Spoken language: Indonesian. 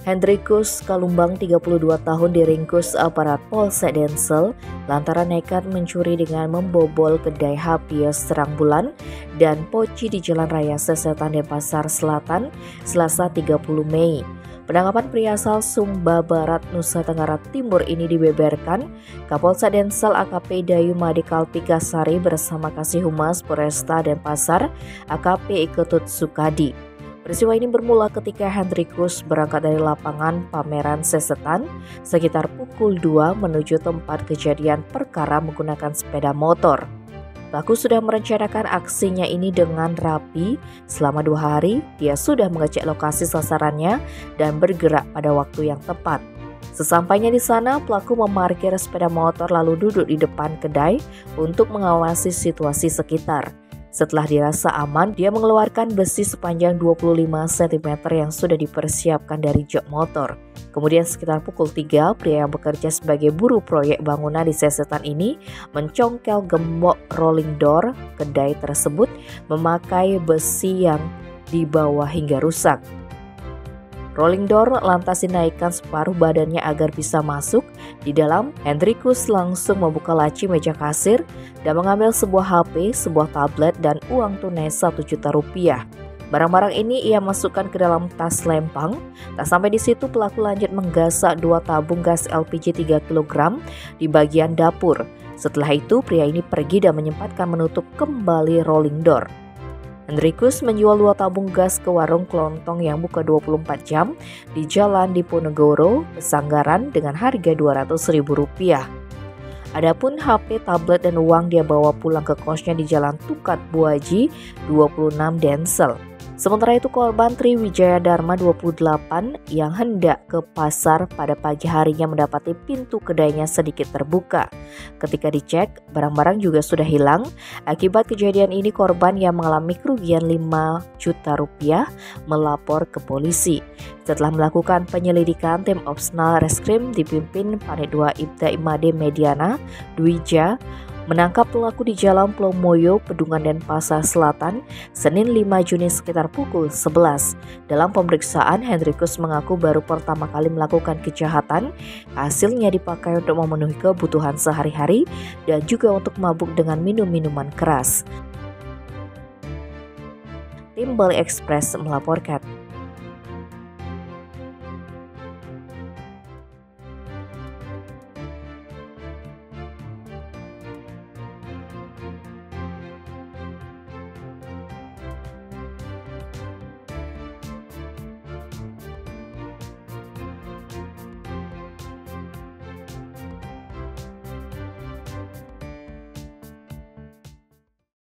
Hendrikus Kalumbang, 32 tahun, diringkus aparat Polsek Densel lantaran nekat mencuri dengan membobol kedai Hapias Terang Bulan dan Poci di Jalan Raya Sesetan Denpasar Selatan, Selasa 30 Mei. Penangkapan pria asal Sumba Barat, Nusa Tenggara Timur ini dibeberkan Kapolsek Densel AKP Dayu Made Kalpikasari bersama Kasih Humas Polresta Denpasar AKP Iketut Sukadi. Peristiwa ini bermula ketika Hendrikus berangkat dari lapangan pameran Sesetan sekitar pukul 2 menuju tempat kejadian perkara menggunakan sepeda motor. Pelaku sudah merencanakan aksinya ini dengan rapi. Selama 2 hari, dia sudah mengecek lokasi sasarannya dan bergerak pada waktu yang tepat. Sesampainya di sana, pelaku memarkir sepeda motor lalu duduk di depan kedai untuk mengawasi situasi sekitar. Setelah dirasa aman, dia mengeluarkan besi sepanjang 25 cm yang sudah dipersiapkan dari jok motor. Kemudian sekitar pukul 3, pria yang bekerja sebagai buruh proyek bangunan di Sesetan ini mencongkel gembok rolling door kedai tersebut memakai besi yang dibawa hingga rusak. Rolling door lantas dinaikkan separuh badannya agar bisa masuk. Di dalam, Hendrikus langsung membuka laci meja kasir dan mengambil sebuah HP, sebuah tablet, dan uang tunai 1 juta rupiah. Barang-barang ini ia masukkan ke dalam tas lempang. Tak sampai di situ, pelaku lanjut menggasak 2 tabung gas LPG 3 kg di bagian dapur. Setelah itu, pria ini pergi dan menyempatkan menutup kembali rolling door. Hendrikus menjual 2 tabung gas ke warung kelontong yang buka 24 jam di Jalan Diponegoro, Pesanggaran dengan harga Rp200.000. Adapun HP, tablet, dan uang dia bawa pulang ke kosnya di Jalan Tukat Buaji 26 Densel. Sementara itu korban Triwijaya Dharma 28 yang hendak ke pasar pada pagi harinya mendapati pintu kedainya sedikit terbuka. Ketika dicek, barang-barang juga sudah hilang. Akibat kejadian ini korban yang mengalami kerugian 5 juta rupiah melapor ke polisi. Setelah melakukan penyelidikan, tim Opsnal Reskrim dipimpin Panit 2 Ibda Imade Mediana Dwija menangkap pelaku di Jalan Plomoyo, Pedungan, Denpasar Selatan, Senin 5 Juni sekitar pukul 11. Dalam pemeriksaan, Hendrikus mengaku baru pertama kali melakukan kejahatan. Hasilnya dipakai untuk memenuhi kebutuhan sehari-hari dan juga untuk mabuk dengan minum-minuman keras. Tim Bali Express melaporkan.